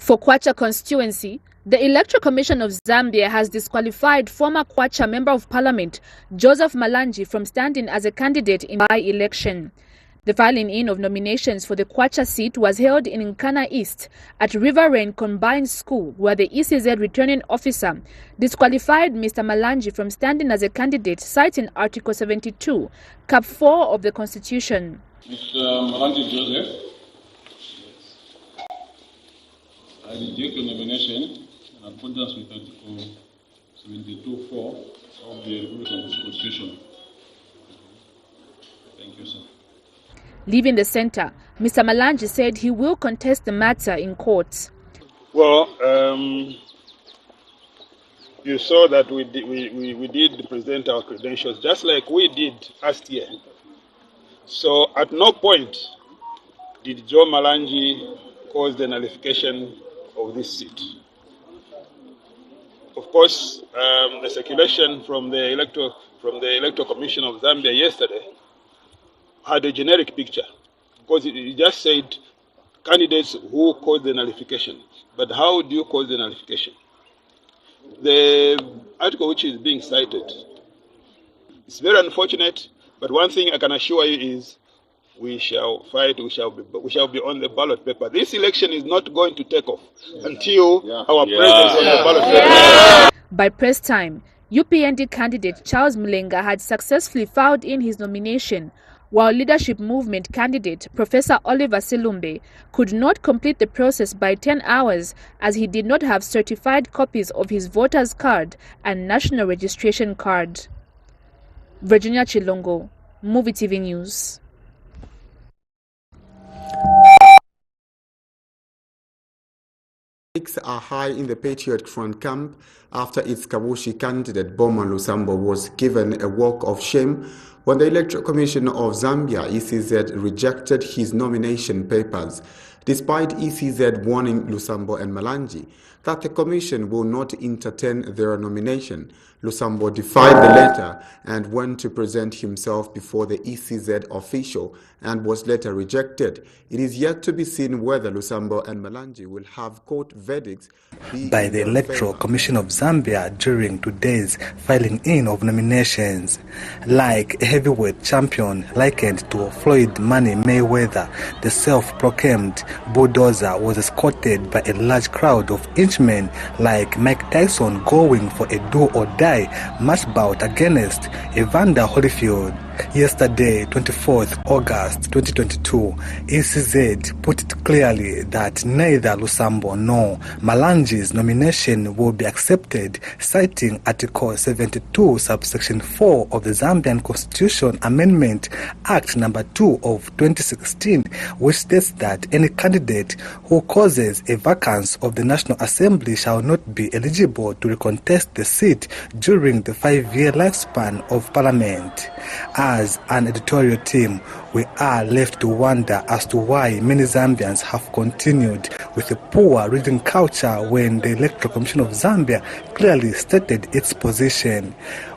For Kwacha constituency, the Electoral Commission of Zambia has disqualified former Kwacha Member of Parliament Joseph Malanji from standing as a candidate in the by-election. The filing in of nominations for the Kwacha seat was held in Nkana East at River Rain Combined School, where the ECZ returning officer disqualified Mr. Malanji from standing as a candidate, citing Article 72, Cap 4 of the Constitution. Mr. Malanji Joseph, I reject your nomination in accordance with Article 72.4 of the Constitution. Thank you, sir. Leaving the center, Mr. Malanji said he will contest the matter in court. Well, you saw that we did present our credentials just like we did last year. So at no point did Joe Malanji cause the nullification of this seat. Of course, the circulation from the Electoral Commission of Zambia yesterday had a generic picture, because it just said candidates who caused the nullification. But how do you cause the nullification? The article which is being cited is very unfortunate, but one thing I can assure you is we shall fight, we shall be on the ballot paper. This election is not going to take off until our presence on the ballot paper. By press time, UPND candidate Charles Mulenga had successfully filed in his nomination, while Leadership Movement candidate Professor Oliver Silumbe could not complete the process by 10 hours as he did not have certified copies of his voter's card and national registration card. Virginia Chilongo, MUVI TV News. Stakes are high in the Patriot Front camp after its Kabushi candidate Boma Lusambo was given a walk of shame when the Electoral Commission of Zambia, ECZ, rejected his nomination papers, despite ECZ warning Lusambo and Malanji that the Commission will not entertain their nomination. Lusambo defied the letter and went to present himself before the ECZ official and was later rejected. It is yet to be seen whether Lusambo and Malanji will have court verdicts by the Electoral Commission of Zambia during today's filing in of nominations. Like a heavyweight champion likened to Floyd Money Mayweather, the self-proclaimed bulldozer was escorted by a large crowd of inchmen like Mike Tyson going for a do-or-die match bout against Evander Holyfield. Yesterday, 24th August 2022, ECZ put it clearly that neither Lusambo nor Malanji's nomination will be accepted, citing Article 72, subsection 4 of the Zambian Constitution Amendment Act number 2 of 2016, which states that any candidate who causes a vacance of the National Assembly shall not be eligible to recontest the seat during the 5-year lifespan of Parliament. As an editorial team, we are left to wonder as to why many Zambians have continued with a poor reading culture when the Electoral Commission of Zambia clearly stated its position.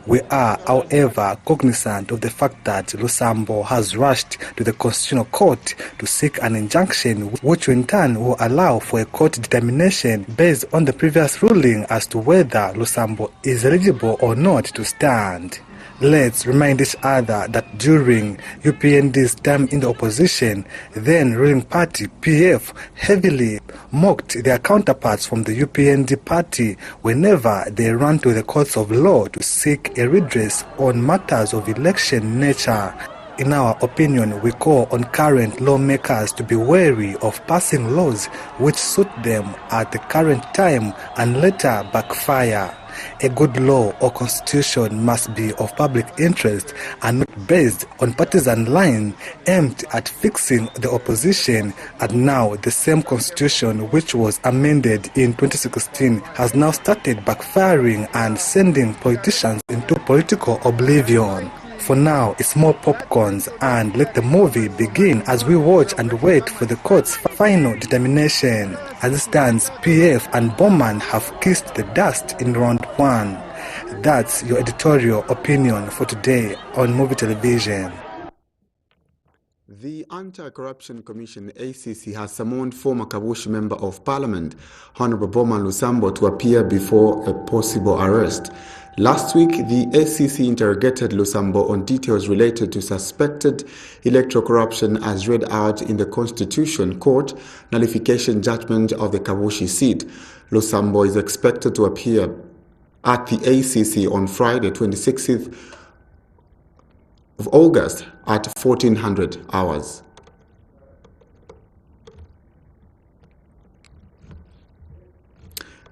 We are, however, cognizant of the fact that Lusambo has rushed to the Constitutional Court to seek an injunction, which in turn will allow for a court determination based on the previous ruling as to whether Lusambo is eligible or not to stand. Let's remind each other that during UPND's time in the opposition, then ruling party PF heavily mocked their counterparts from the UPND party whenever they ran to the courts of law to seek a redress on matters of election nature. In our opinion, we call on current lawmakers to be wary of passing laws which suit them at the current time and later backfire. A good law or constitution must be of public interest and not based on partisan lines aimed at fixing the opposition. And now the same constitution, which was amended in 2016, has now started backfiring and sending politicians into political oblivion. For now, it's more popcorns and let the movie begin as we watch and wait for the court's final determination. As it stands, PF and Bowman have kissed the dust in round 1. That's your editorial opinion for today on MUVI Television. The Anti-Corruption Commission, ACC, has summoned former Kabushi Member of Parliament, Honorable Boma Lusambo, to appear before a possible arrest. Last week, the ACC interrogated Lusambo on details related to suspected electoral corruption as read out in the Constitution Court nullification judgment of the Kabushi seat. Lusambo is expected to appear at the ACC on Friday, 26th of August at 1400 hours.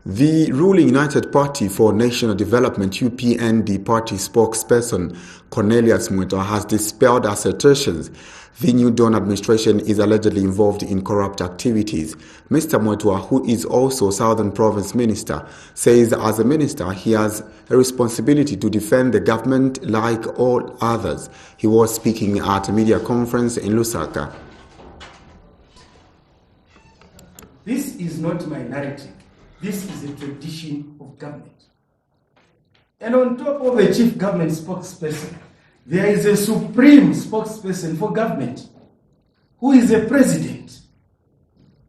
The ruling United Party for National Development UPND party spokesperson Cornelius Mwetwa has dispelled assertions the New Dawn administration is allegedly involved in corrupt activities. Mr. Mwetwa, who is also Southern Province Minister, says as a minister he has a responsibility to defend the government like all others. He was speaking at a media conference in Lusaka. This is not my narrative. This is a tradition of government. And on top of the chief government spokesperson, there is a supreme spokesperson for government, who is a president,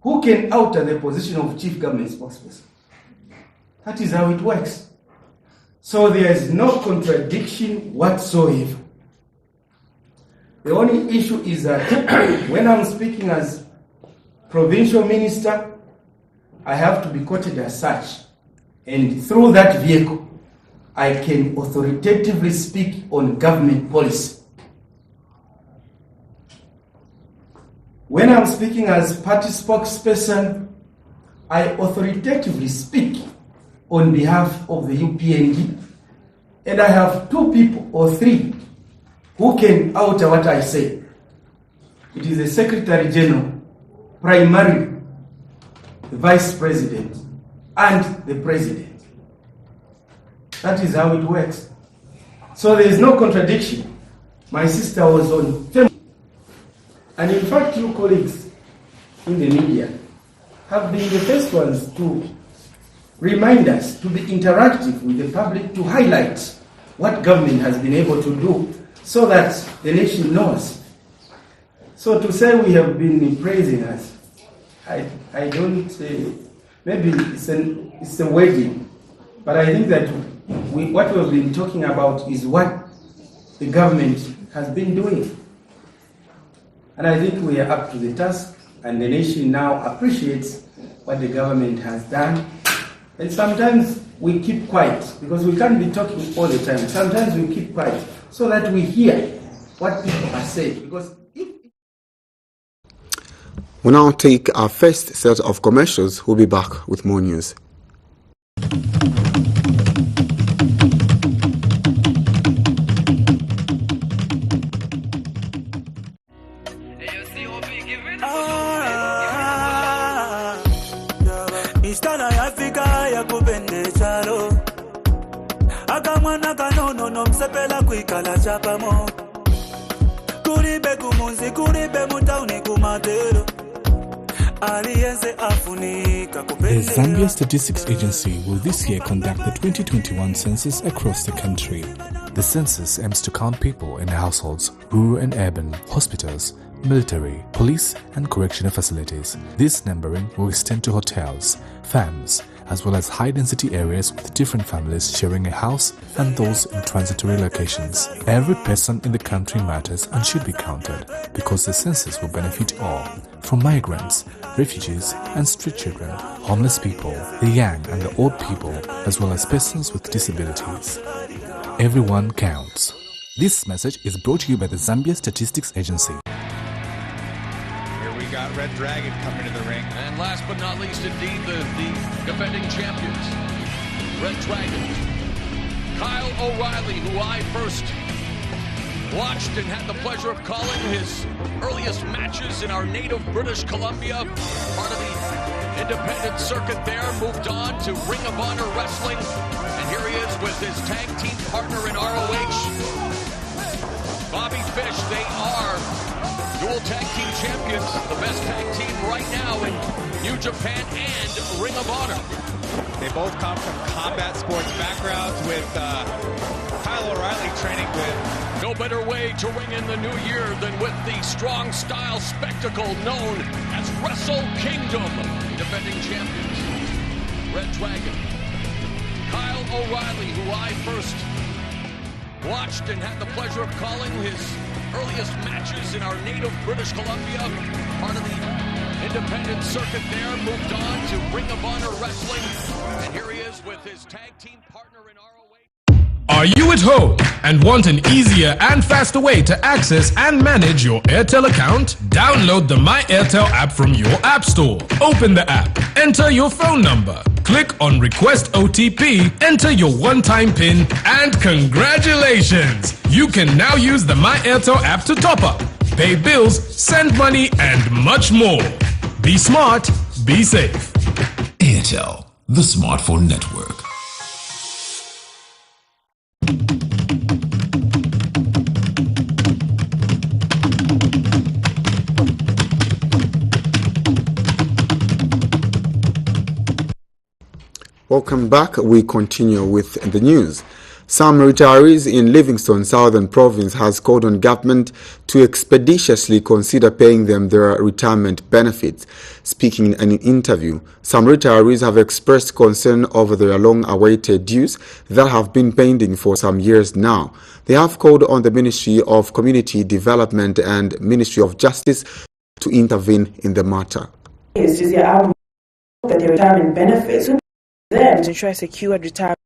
who can alter the position of chief government spokesperson. That is how it works. So there is no contradiction whatsoever. The only issue is that when I'm speaking as provincial minister, I have to be quoted as such. And through that vehicle, I can authoritatively speak on government policy. When I'm speaking as party spokesperson, I authoritatively speak on behalf of the UPND, and I have 2 people or 3 who can alter what I say. It is the Secretary General, primarily the Vice President, and the President. That is how it works. So there is no contradiction. My sister was on film. And in fact, you colleagues in the media have been the first ones to remind us to be interactive with the public, to highlight what government has been able to do so that the nation knows. So to say we have been praising us, I don't say, maybe it's a wedding, but I think that what we have been talking about is what the government has been doing. And I think we are up to the task, and the nation now appreciates what the government has done. And sometimes we keep quiet, because we can't be talking all the time. Sometimes we keep quiet so that we hear what people are saying. Because We'll now take our first set of commercials. We'll be back with more news. The Zambia Statistics Agency will this year conduct the 2021 census across the country. The census aims to count people in households, rural and urban, hospitals, military, police and correctional facilities. This numbering will extend to hotels, farms, as well as high-density areas with different families sharing a house and those in transitory locations. Every person in the country matters and should be counted because the census will benefit all, from migrants, refugees and street children, homeless people, the young and the old people, as well as persons with disabilities. Everyone counts. This message is brought to you by the Zambia Statistics Agency. Got Red Dragon coming to the ring. And last but not least, indeed, the defending champions, Red Dragon. Kyle O'Reilly, who I first watched and had the pleasure of calling his earliest matches in our native British Columbia, part of the independent circuit there, moved on to Ring of Honor Wrestling. And here he is with his tag team partner in ROH, Bobby Fish. They are dual Tag Team Champions, the best tag team right now in New Japan and Ring of Honor. They both come from combat sports backgrounds, with Kyle O'Reilly training with... No better way to ring in the new year than with the strong style spectacle known as Wrestle Kingdom. Defending champions, Red Dragon, Kyle O'Reilly, who I first watched and had the pleasure of calling his earliest matches in our native British Columbia, part of the independent circuit there, moved on to Ring of Honor Wrestling, and here he is with his tag team partner in ROH. Are you at home and want an easier and faster way to access and manage your Airtel account? Download the My Airtel app from your app store. Open the app, enter your phone number, click on Request OTP, enter your one-time PIN, and congratulations! You can now use the My Airtel app to top up, pay bills, send money, and much more. Be smart, be safe. Airtel, the smartphone network. Welcome back. We continue with the news. Some retirees in Livingstone Southern Province has called on government to expeditiously consider paying them their retirement benefits. Speaking in an interview, some retirees have expressed concern over their long-awaited dues that have been pending for some years now. They have called on the Ministry of Community Development and Ministry of Justice to intervene in the matter. That the retirement benefits will be them to ensure a secure retirement.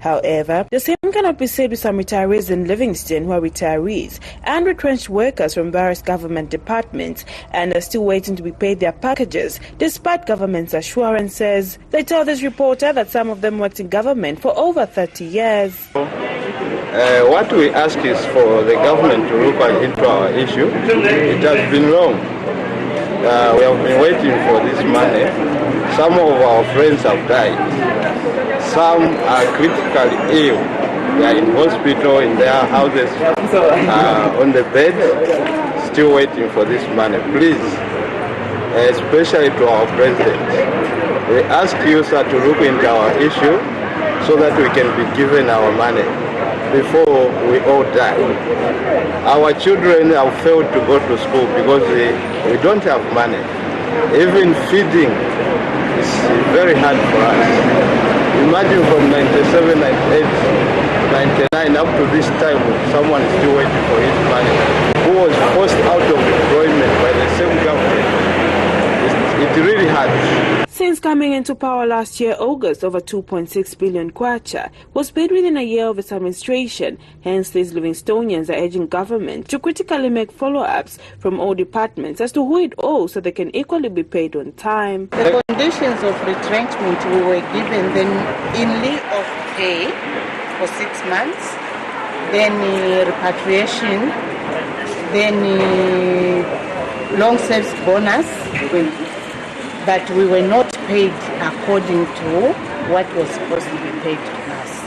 However, the same cannot be said with some retirees in Livingston who are retirees and retrenched workers from various government departments and are still waiting to be paid their packages, despite government's assurances. They tell this reporter that some of them worked in government for over 30 years. What we ask is for the government to look into our issue. It has been long. We have been waiting for this money. Some of our friends have died. Some are critically ill. They are in hospital, in their houses, on the bed, still waiting for this money. Please, especially to our president, we ask you, sir, to look into our issue so that we can be given our money before we all die. Our children have failed to go to school because we don't have money. Even feeding is very hard for us. Imagine from 97, 98, 99 up to this time, someone is still waiting for his money, who was forced out of employment by the same government. It really hurts. Since coming into power last year, August, over 2.6 billion kwacha was paid within a year of its administration. Hence, these Livingstonians are urging government to critically make follow-ups from all departments as to who it owes so they can equally be paid on time. The conditions of retrenchment we were given them in lieu of pay for 6 months, then repatriation, then long service bonus, but we were not paid according to what was supposed to be paid to us.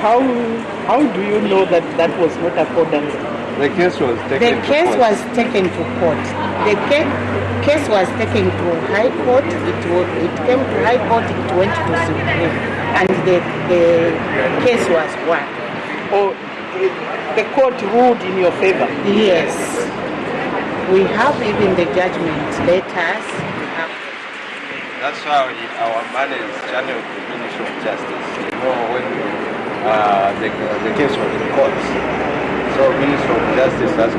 How do you know that that was not according? The case was taken to court. The case was taken to High Court. It came to High Court, it went to Supreme, and the case was won. Oh, the court ruled in your favor? Yes. We have even the judgment letters. That's why our money is channeled to the Ministry of Justice. You know, when the case was in court, so Ministry of Justice has to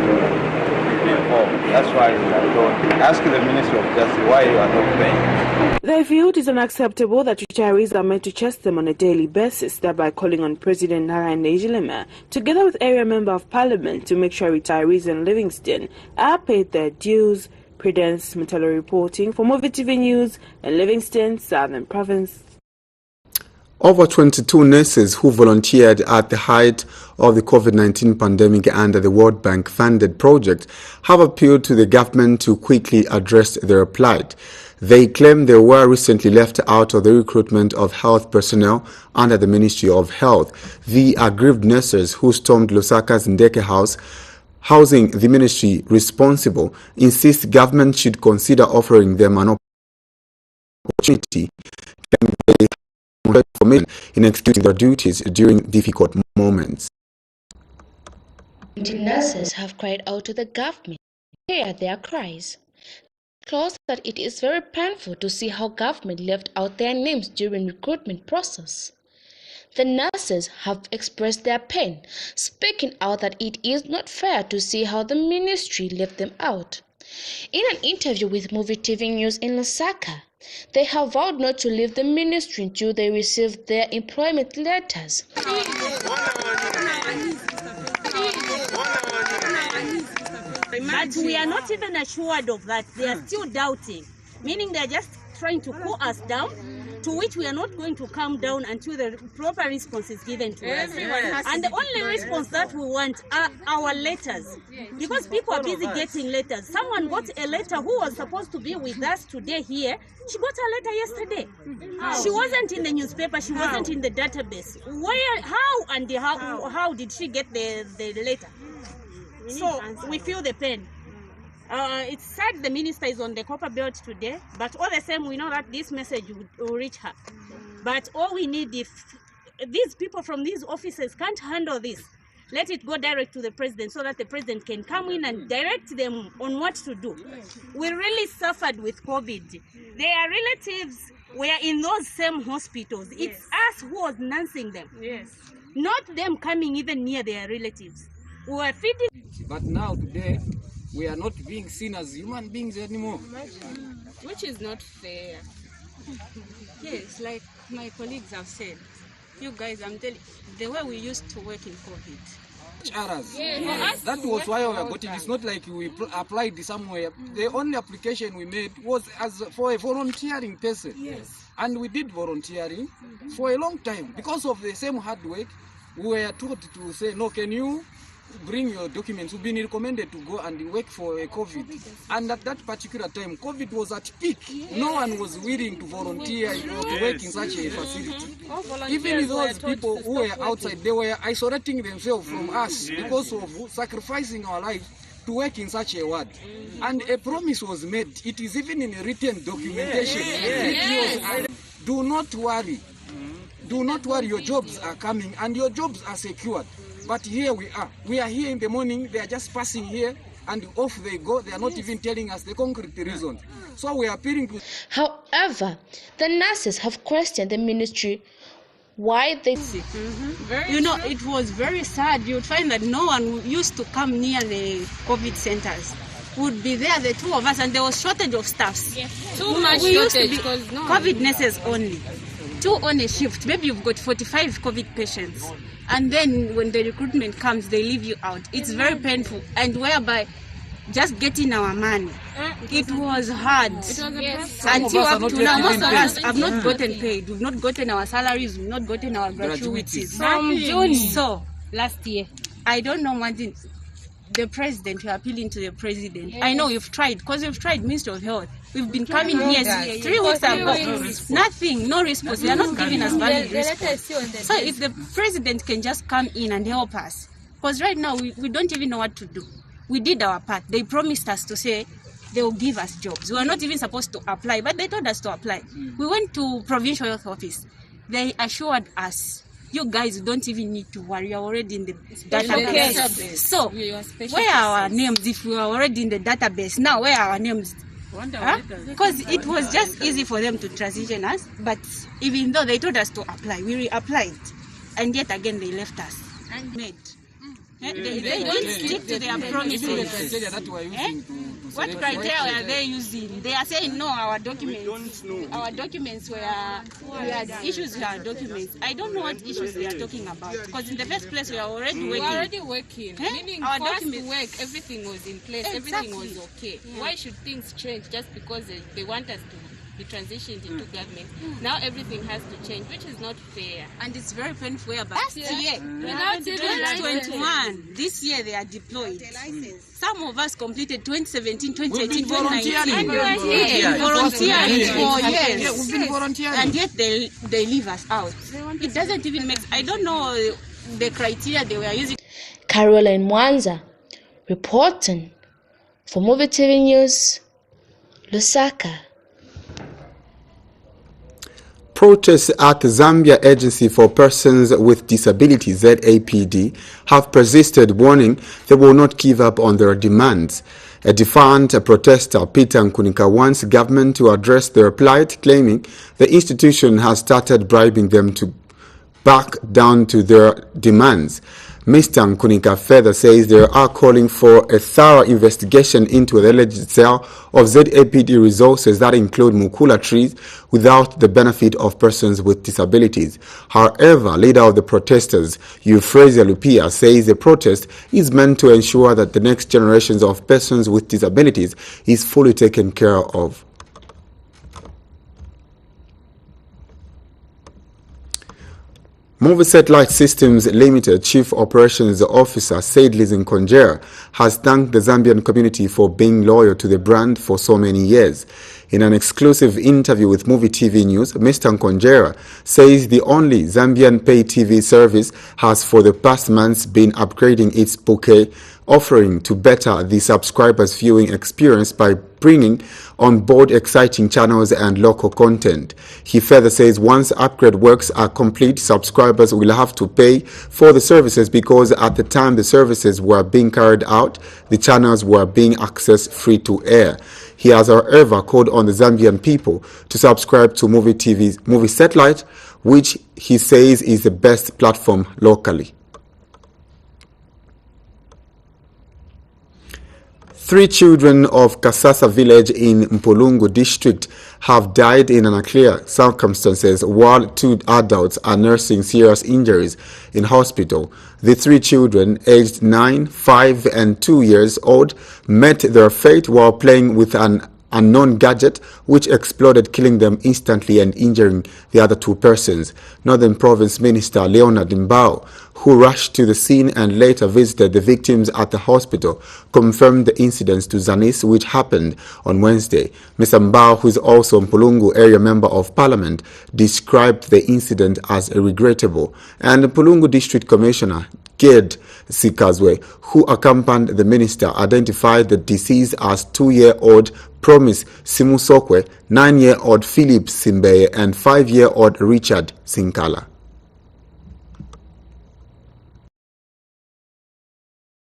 be involved. That's why I don't ask the Ministry of Justice why you are not paying. They feel it is unacceptable that retirees are meant to chase them on a daily basis, thereby calling on President Narayan Ejilema, together with Area Member of Parliament, to make sure retirees in Livingston are paid their dues. Prudence Metalo reporting for MUVI TV News in Livingston, Southern Province. Over 22 nurses who volunteered at the height of the COVID-19 pandemic under the World Bank funded project have appealed to the government to quickly address their plight. They claim they were recently left out of the recruitment of health personnel under the Ministry of Health. The aggrieved nurses who stormed Lusaka's Ndeke House Housing, the ministry responsible, insists government should consider offering them an opportunity to get information in executing their duties during difficult moments. The nurses have cried out to the government. Here are their cries. Clause that it is very painful to see how government left out their names during recruitment process. The nurses have expressed their pain, speaking out that it is not fair to see how the ministry left them out. In an interview with MUVI TV News in Lusaka, they have vowed not to leave the ministry until they receive their employment letters. But we are not even assured of that. They are still doubting, meaning they are just trying to cool us down, to which we are not going to calm down until the proper response is given to us. And the only response that we want are our letters, because people are busy getting letters. Someone got a letter who was supposed to be with us today here. She got a letter yesterday. She wasn't in the newspaper. She wasn't in the database. Where, how did she get the letter? So we feel the pain. It's sad the minister is on the copper belt today, but all the same we know that this message will reach her. But all we need, if these people from these offices can't handle this, let it go direct to the president so that the president can come in and direct them on what to do. We really suffered with COVID. Their relatives were in those same hospitals. It's us who was nursing them, not them coming even near their relatives. We were feeding. But now today, we are not being seen as human beings anymore. Which is not fair. Yes, like my colleagues have said, you guys, I'm telling you, the way we used to work in COVID. That was why we are getting. It's not like we applied somewhere. The only application we made was as for a volunteering person. And we did volunteering for a long time. Because of the same hard work, we were told to say, no, can you bring your documents? We've been recommended to go and work for a COVID. And at that particular time, COVID was at peak. No one was willing to volunteer or to work in such a facility. Even those people who were outside, they were isolating themselves from us because of sacrificing our lives to work in such a ward. And a promise was made. It is even in a written documentation. Do not worry. Do not worry, your jobs are coming and your jobs are secured. But here we are. We are here in the morning. They are just passing here and off they go. They are not even telling us the concrete reason. So we are appealing to... However, the nurses have questioned the ministry why they... You know, it was very sad. You would find that no one used to come near the COVID centers. Would be there, the two of us, and there was shortage of staffs. Too much shortage because COVID nurses only. 2 on a shift. Maybe you've got 45 COVID patients. And then when the recruitment comes, they leave you out. It's very painful. And whereby just getting our money, it was hard. Until up to now, most of us have not gotten paid. We've not gotten our salaries. We've not gotten our gratuities. From June. So, last year. I don't know what the president, we're appealing to the president. I know you've tried, because you've tried Ministry of Health. We've been coming here 3 weeks ago. Nothing, no response. They are not giving us valid response. So if the president can just come in and help us, because right now we don't even know what to do. We did our part. They promised us to say they will give us jobs. We were not even supposed to apply, but they told us to apply. We went to provincial health office. They assured us, you guys don't even need to worry, you're already in the database. So, where are our names if we are already in the database? Now, where are our names? Because it was just easy for them to transition us, but even though they told us to apply, we reapplied. And yet again, they left us. They didn't stick to their promises. What criteria are they using? They are saying no, our documents were, we had issues with our documents. I don't know what issues they are talking about, because in the first place we are already working. Meaning our documents work, everything was in place, everything was okay. Why should things change just because they want us to be transitioned into government? Now everything has to change, which is not fair. And it's very painful. Last year, without 2021, this year they are deployed. Some of us completed 2017, 2018, 2019. Volunteering for years. And yet they leave us out. It doesn't even make... I don't know the criteria they were using. Caroline Mwanza, Reporting for MUVI TV News, Lusaka. Protests at the Zambia Agency for Persons with Disabilities, ZAPD, have persisted, warning they will not give up on their demands. A defiant protester, Peter Nkunika, wants government to address their plight, claiming the institution has started bribing them to back down to their demands. Mr. Nkunika further says they are calling for a thorough investigation into the alleged sale of ZAPD resources that include mukula trees without the benefit of persons with disabilities. However, leader of the protesters, AFRICA-LITOVIA, says the protest is meant to ensure that the next generations of persons with disabilities is fully taken care of. MUVI Satellite Systems Limited Chief Operations Officer Saidlis Nkonjera has thanked the Zambian community for being loyal to the brand for so many years. In an exclusive interview with MUVI TV News, Mr. Nkonjera says the only Zambian pay TV service has for the past months been upgrading its bouquet offering to better the subscribers' viewing experience by bringing on board exciting channels and local content. He further says once upgrade works are complete, subscribers will have to pay for the services because at the time the services were being carried out, the channels were being accessed free to air. He has, however, called on the Zambian people to subscribe to MUVI TV's MUVI Satellite, which he says is the best platform locally. 3 children of Kasasa village in Mpulungu district have died in unclear circumstances while 2 adults are nursing serious injuries in hospital. The 3 children, aged 9, 5 and 2 years old, met their fate while playing with an unknown gadget which exploded, killing them instantly and injuring the other 2 persons. Northern Province Minister Leonard Mbao, who rushed to the scene and later visited the victims at the hospital, confirmed the incidents to Zanis, which happened on Wednesday. Mr. Mbao, who is also Mpulungu area member of parliament, described the incident as regrettable, and Mpulungu District Commissioner Ged Sikazwe, who accompanied the minister, identified the deceased as 2-year-old Promise Simusokwe, 9-year-old Philip Simbeye, and 5-year-old Richard Sinkala.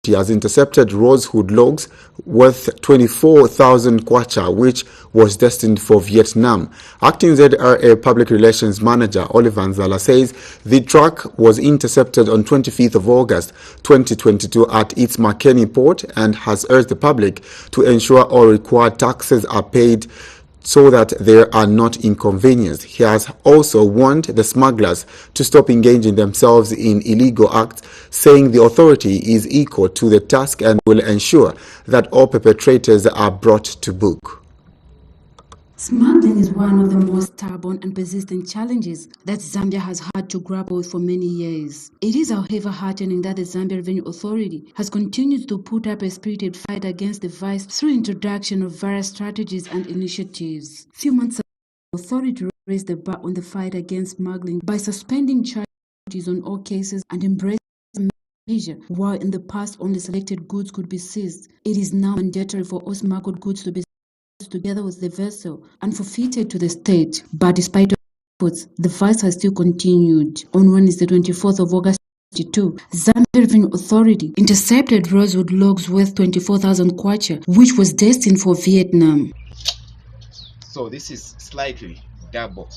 He has intercepted rosewood logs worth 24,000 kwacha, which was destined for Vietnam. Acting ZRA Public Relations Manager Oliver Nzala says the truck was intercepted on 25th of August 2022 at its Makeni port and has urged the public to ensure all required taxes are paid so that they are not inconvenienced. He has also warned the smugglers to stop engaging themselves in illegal acts, saying the authority is equal to the task and will ensure that all perpetrators are brought to book. Smuggling is one of the most stubborn and persistent challenges that Zambia has had to grapple with for many years. It is, however, heartening that the Zambia Revenue Authority has continued to put up a spirited fight against the vice through introduction of various strategies and initiatives. A few months ago, the authority raised the bar on the fight against smuggling by suspending charges on all cases and embracing measure. While in the past only selected goods could be seized, it is now mandatory for all smuggled goods to be together with the vessel and forfeited to the state. But despite efforts, the vice has still continued. On Wednesday, 24th of August 2022, Zambia Revenue Authority intercepted rosewood logs worth 24,000 kwacha, which was destined for Vietnam. So this is slightly double.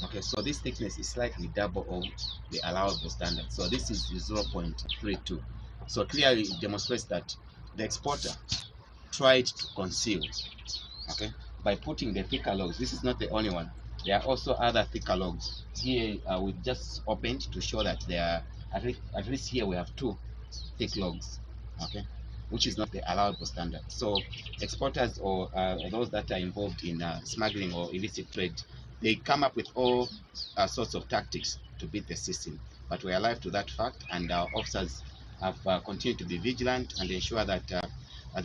Okay, so this thickness is slightly double of the allowable standard. So this is 0.32. So clearly it demonstrates that the exporter tried to conceal, okay, by putting the thicker logs. This is not the only one. There are also other thicker logs. Here we just opened to show that there are, at least here we have 2 thick logs, okay, which is not the allowable standard. So exporters or those that are involved in smuggling or illicit trade, they come up with all sorts of tactics to beat the system. But we are alive to that fact, and our officers have continued to be vigilant and ensure that there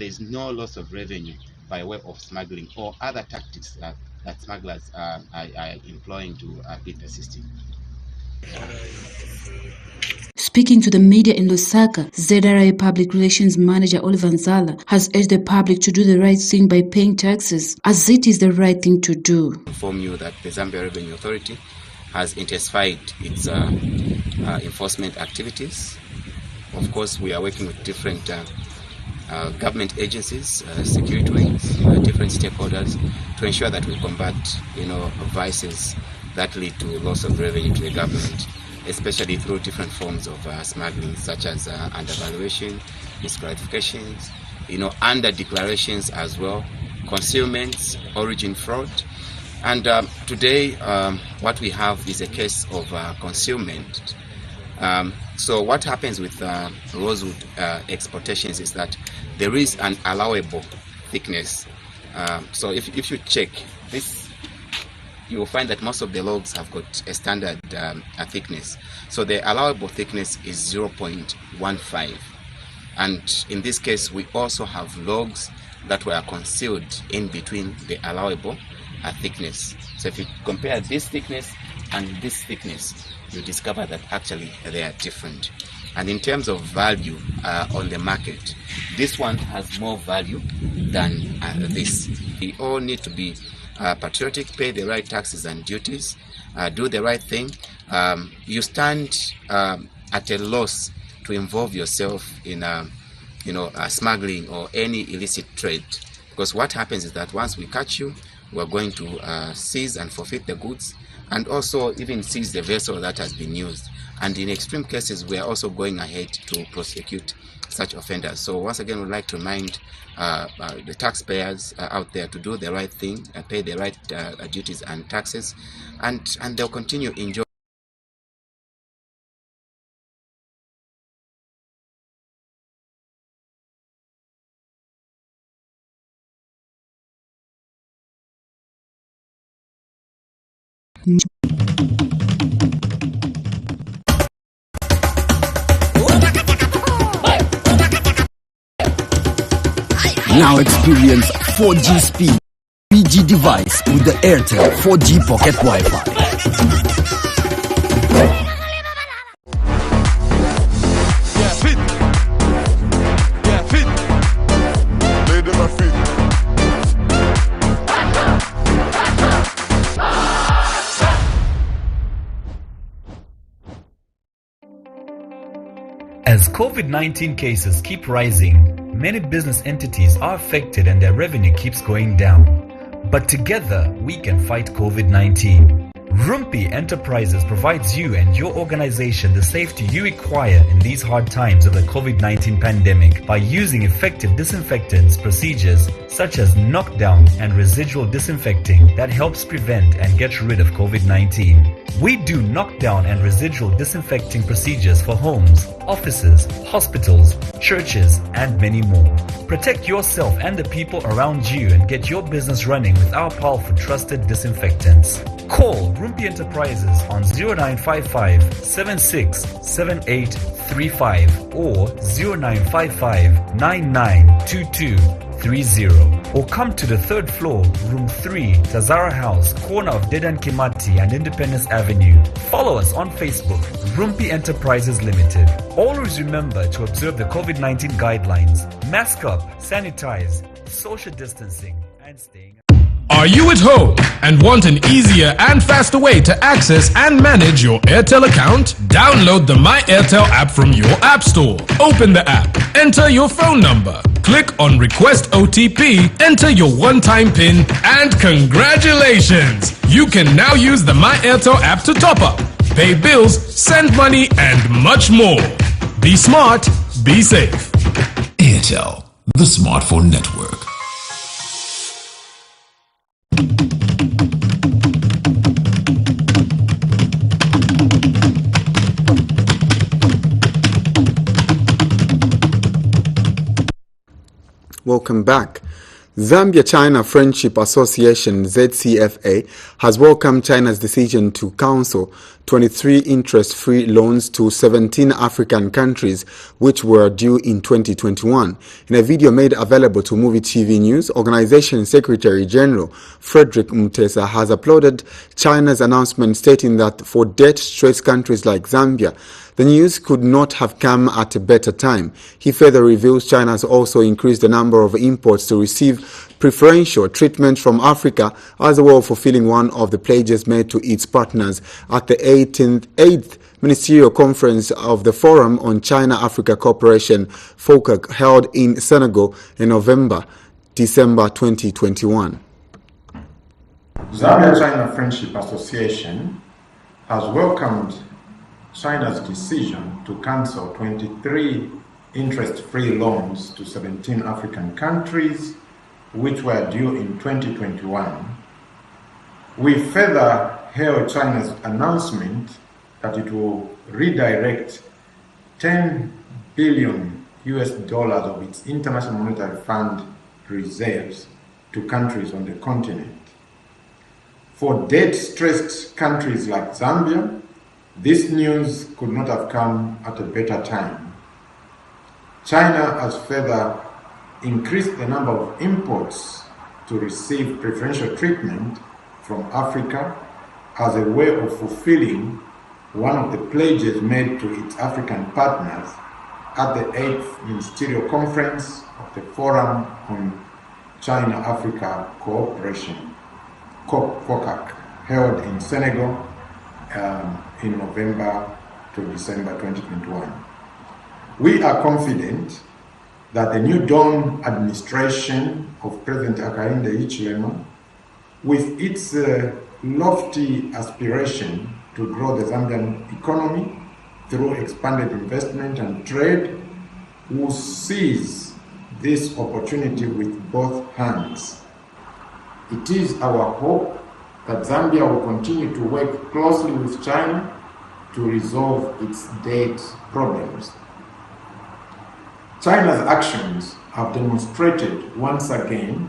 is no loss of revenue by way of smuggling or other tactics that smugglers are employing to beat the system. Speaking to the media in Lusaka, ZRA Public Relations Manager Oliver Nzala has urged the public to do the right thing by paying taxes, as it is the right thing to do. Inform you that the Zambia Revenue Authority has intensified its enforcement activities. Of course, we are working with different government agencies, security wings, different stakeholders to ensure that we combat, vices that lead to loss of revenue to the government, especially through different forms of smuggling, such as undervaluation, misclassifications, under declarations as well, concealments, origin fraud. And today, what we have is a case of concealment. So what happens with rosewood exportations is that there is an allowable thickness. So if you check this, you will find that most of the logs have got a standard thickness. So the allowable thickness is 0.15. And in this case, we also have logs that were concealed in between the allowable thickness. So if you compare this thickness and this thickness, you discover that actually they are different. And in terms of value on the market, this one has more value than this. We all need to be patriotic, pay the right taxes and duties, do the right thing. You stand at a loss to involve yourself in smuggling or any illicit trade, because what happens is that once we catch you, we're going to seize and forfeit the goods, and also even seize the vessel that has been used. And in extreme cases, we are also going ahead to prosecute such offenders. So once again, we'd like to remind the taxpayers out there to do the right thing, pay the right duties and taxes, and they'll continue enjoying. Now experience 4G speed, 3G device with the Airtel 4G Pocket Wi-Fi. As COVID-19 cases keep rising, many business entities are affected and their revenue keeps going down. But together, we can fight COVID-19. Rumpi Enterprises provides you and your organization the safety you require in these hard times of the COVID-19 pandemic by using effective disinfectants procedures such as knockdown and residual disinfecting that helps prevent and get rid of COVID-19. We do knockdown and residual disinfecting procedures for homes, offices, hospitals, churches, and many more. Protect yourself and the people around you and get your business running with our powerful trusted disinfectants. Call Rumpi Enterprises on 0955 76 7835 or 0955 992230, or come to the third floor, room 3, Tazara House, corner of Dedan Kimati and Independence Avenue. Follow us on Facebook, Rumpi Enterprises Limited. Always remember to observe the COVID-19 guidelines. Mask up, sanitize, social distancing, and staying. Are you at home and want an easier and faster way to access and manage your Airtel account? Download the My Airtel app from your app store. Open the app, enter your phone number, click on Request OTP, enter your one-time PIN, and congratulations! You can now use the My Airtel app to top up, pay bills, send money, and much more. Be smart, be safe. Airtel, the smartphone network. Welcome back. Zambia-China Friendship Association ZCFA has welcomed China's decision to cancel 23 interest-free loans to 17 African countries which were due in 2021. In a video made available to MUVI TV News, Organization Secretary General Frederick Mutesa has applauded China's announcement, stating that for debt-stressed countries like Zambia, The news could not have come at a better time. He further reveals China has also increased the number of imports to receive preferential treatment from Africa as a way of fulfilling one of the pledges made to its partners at the 8th Ministerial Conference of the Forum on China-Africa Cooperation, FOCAC, held in Senegal in December 2021. Zambia-China Friendship Association has welcomed China's decision to cancel 23 interest-free loans to 17 African countries which were due in 2021. We further hailed China's announcement that it will redirect $10 billion of its International Monetary Fund reserves to countries on the continent. For debt-stressed countries like Zambia, this news could not have come at a better time. China has further increased the number of imports to receive preferential treatment from Africa as a way of fulfilling one of the pledges made to its African partners at the 8th Ministerial Conference of the Forum on China-Africa Cooperation, FOCAC, held in Senegal in November to December 2021. We are confident that the New Dawn administration of President Hakainde Hichilema, with its lofty aspiration to grow the Zambian economy through expanded investment and trade, will seize this opportunity with both hands. It is our hope that Zambia will continue to work closely with China to resolve its debt problems. China's actions have demonstrated once again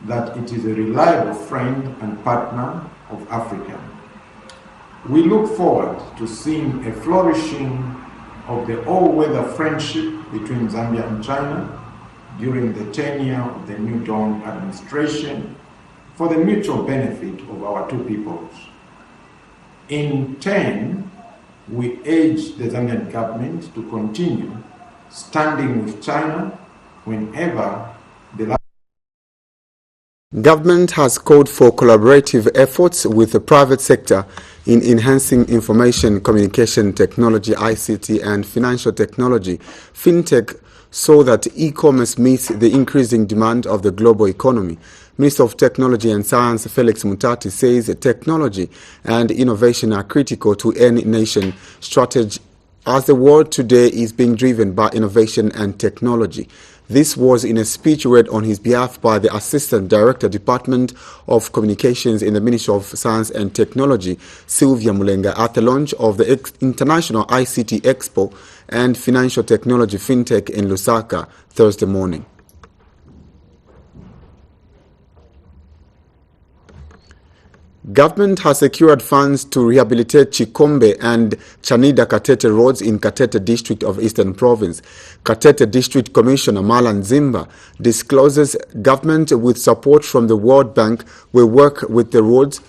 that it is a reliable friend and partner of Africa. We look forward to seeing a flourishing of the all-weather friendship between Zambia and China during the tenure of the New Dawn administration for the mutual benefit of our two peoples. In turn, we urge the Zambian government to continue standing with China whenever the government has called for collaborative efforts with the private sector in enhancing information communication technology, ICT, and financial technology, fintech, so that e-commerce meets the increasing demand of the global economy. Minister of Technology and Science Felix Mutati says technology and innovation are critical to any nation strategy as the world today is being driven by innovation and technology. This was in a speech read on his behalf by the Assistant Director, Department of Communications in the Ministry of Science and Technology, Sylvia Mulenga, at the launch of the International ICT Expo and Financial Technology FinTech in Lusaka Thursday morning. Government has secured funds to rehabilitate Chikombe and Chanida Katete roads in Katete District of Eastern Province. Katete District Commissioner Malan Zimba discloses government with support from the World Bank will work with the roads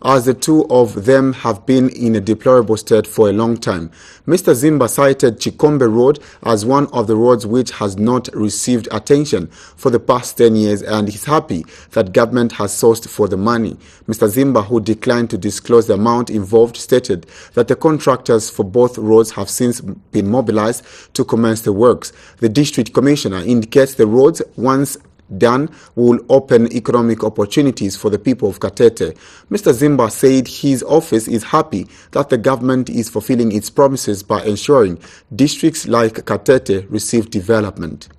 as the two of them have been in a deplorable state for a long time. Mr. Zimba cited Chikombe Road as one of the roads which has not received attention for the past 10 years and is happy that government has sourced for the money. Mr. Zimba, who declined to disclose the amount involved, stated that the contractors for both roads have since been mobilized to commence the works. The district commissioner indicates the roads, once done, will open economic opportunities for the people of Katete. Mr. Zimba said his office is happy that the government is fulfilling its promises by ensuring districts like Katete receive development.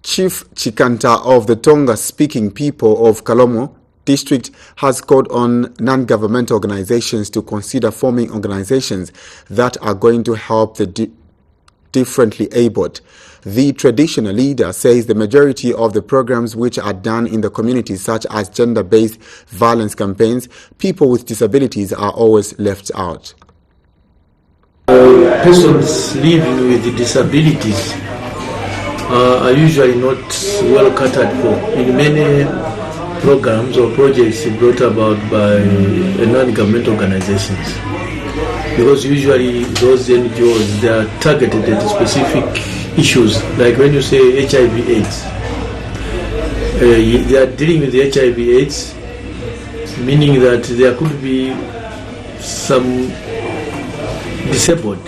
Chief Chikanta of the Tonga-speaking people of Kalomo District has called on non-governmental organizations to consider forming organizations that are going to help the differently abled. The traditional leader says the majority of the programs which are done in the community, such as gender-based violence campaigns, people with disabilities are always left out. Persons living with disabilities are usually not well catered for. In many programs or projects brought about by non-government organizations, because usually those NGOs, they are targeted at specific issues, like when you say HIV/AIDS, they are dealing with the HIV/AIDS, meaning that there could be some disabled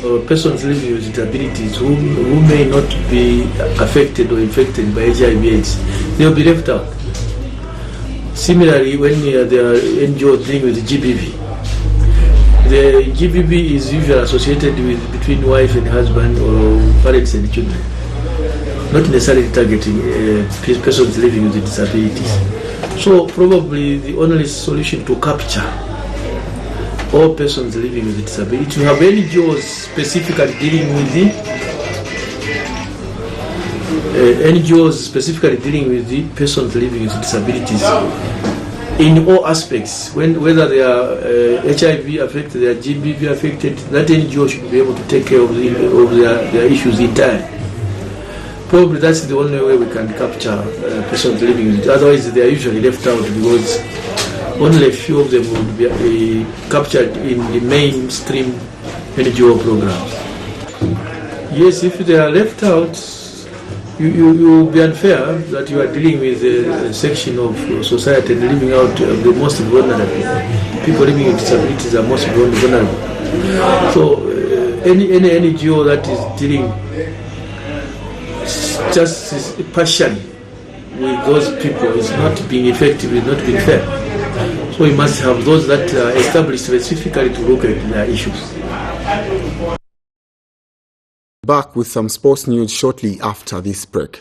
or persons living with disabilities who may not be affected or infected by HIV/AIDS. They will be left out. Similarly, when there are NGOs dealing with GBV, the GBV is usually associated with between wife and husband or parents and children, not necessarily targeting persons living with disabilities. So probably the only solution to capture all persons living with disability, to have NGOs specifically dealing with the persons living with disabilities in all aspects, whether they are HIV affected, they are GBV affected, that NGO should be able to take care of their issues entirely. Probably that's the only way we can capture persons living with it. Otherwise, they are usually left out because only a few of them would be captured in the mainstream NGO programs. Yes, if they are left out, you will be unfair that you are dealing with a section of society and leaving out the most vulnerable. People living with disabilities are most vulnerable. So any NGO that is dealing just partially with those people is not being effective, is not being fair. So we must have those that are established specifically to look at their issues. Back with some sports news shortly after this break.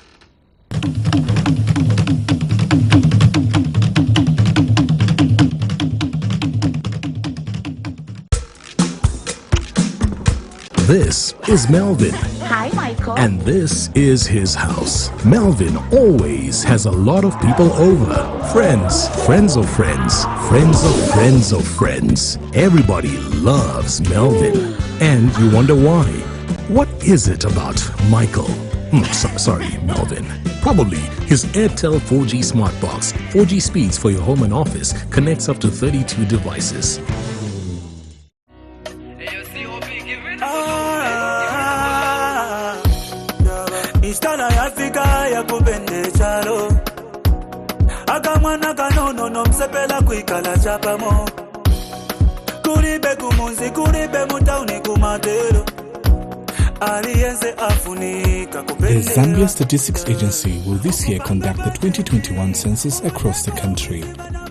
This is Melvin. Hi, Michael. And this is his house. Melvin always has a lot of people over. Friends, friends of friends, friends of friends of friends. Everybody loves Melvin. And you wonder why. What is it about Michael? Sorry, Melvin. Probably his Airtel 4G Smart Box. 4G speeds for your home and office. Connects up to 32 devices. The Zambia Statistics Agency will this year conduct the 2021 census across the country.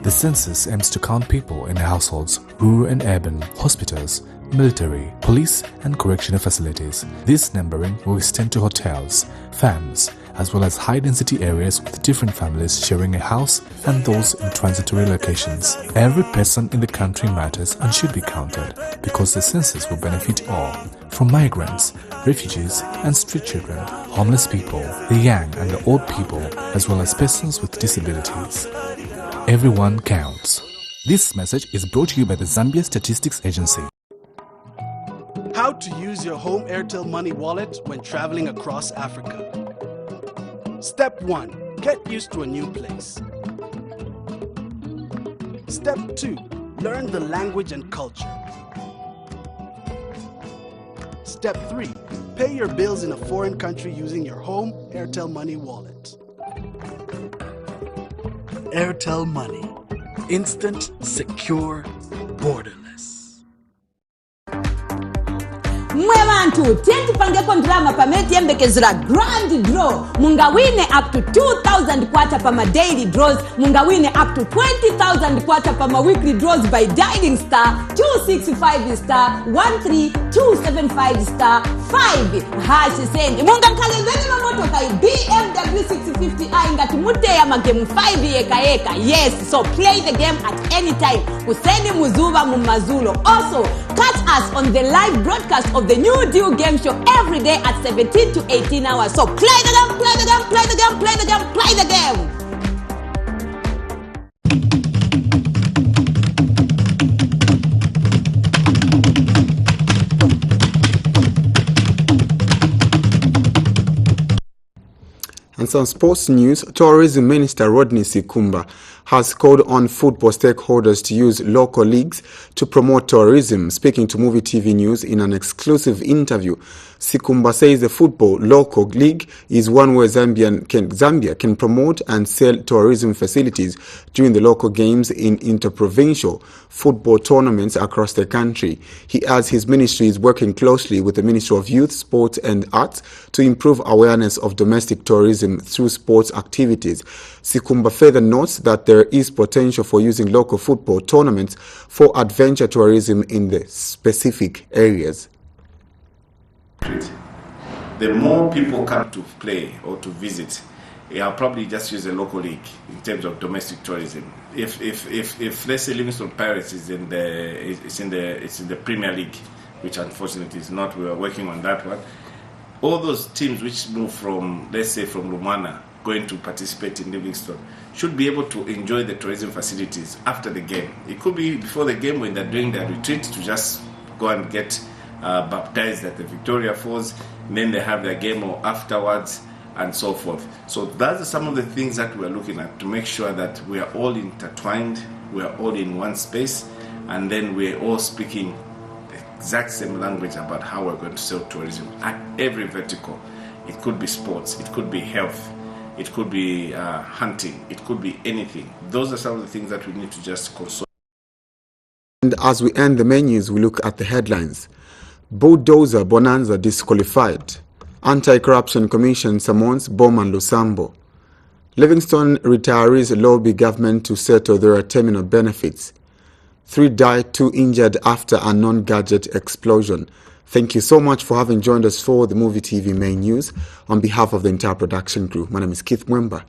The census aims to count people in households, rural and urban, hospitals, military, police and correctional facilities. This numbering will extend to hotels, farms, as well as high-density areas with different families sharing a house and those in transitory locations. Every person in the country matters and should be counted because the census will benefit all, from migrants, refugees and street children, homeless people, the young and the old people, as well as persons with disabilities. Everyone counts. This message is brought to you by the Zambia Statistics Agency. How to use your home Airtel Money wallet when traveling across Africa. Step 1. Get used to a new place. Step 2. Learn the language and culture. Step 3. Pay your bills in a foreign country using your home Airtel Money wallet. Airtel Money. Instant, secure, borderless. Mwe bantu tenti pangeko ndrama pameti yembekezera grand draw mungawine up to 2,000 kwata pama daily draws, mungawine up to 20,000 kwata pama weekly draws by dialing *265*13275*5 hash sendi munga kalezeni mamoto kai BMW 650i ngati muteya magemu 5 yeka. Yes, so play the game at any time. Useni muzuva mumazulo. Also catch us on the live broadcast of the new deal game show every day at 17 to 18 hours. So play the game, play the game, play the game, play the game, play the game. And some sports news, Tourism Minister Rodney Sikumba has called on football stakeholders to use local leagues to promote tourism. Speaking to MUVI TV News in an exclusive interview, Sikumba says the football local league is one where Zambia can promote and sell tourism facilities during the local games in interprovincial football tournaments across the country. He adds his ministry is working closely with the Ministry of Youth, Sport and Arts to improve awareness of domestic tourism through sports activities. Sikumba further notes that there is potential for using local football tournaments for adventure tourism in the specific areas. The more people come to play or to visit, I'll probably just use a local league in terms of domestic tourism. If let's say Livingston Pirates is in the Premier League, which unfortunately is not, we are working on that one. All those teams which move from, let's say, from Lumana going to participate in Livingston should be able to enjoy the tourism facilities after the game. It could be before the game when they're doing their retreat to just go and get baptized at the Victoria Falls, and then they have their game or afterwards and so forth. So those are some of the things that we're looking at to make sure that we are all intertwined, we are all in one space, and then we're all speaking the exact same language about how we're going to sell tourism at every vertical. It could be sports, it could be health, it could be hunting, it could be anything. Those are some of the things that we need to just consult. And as we end the menus, we look at the headlines. Bulldozer Bonanza disqualified. Anti-Corruption Commission summons Boma Lusambo. Livingston retirees lobby government to settle their terminal benefits. 3 died, 2 injured after a non-gadget explosion. Thank you so much for having joined us for the MUVI TV main news. On behalf of the entire production crew, my name is Keith Mwemba.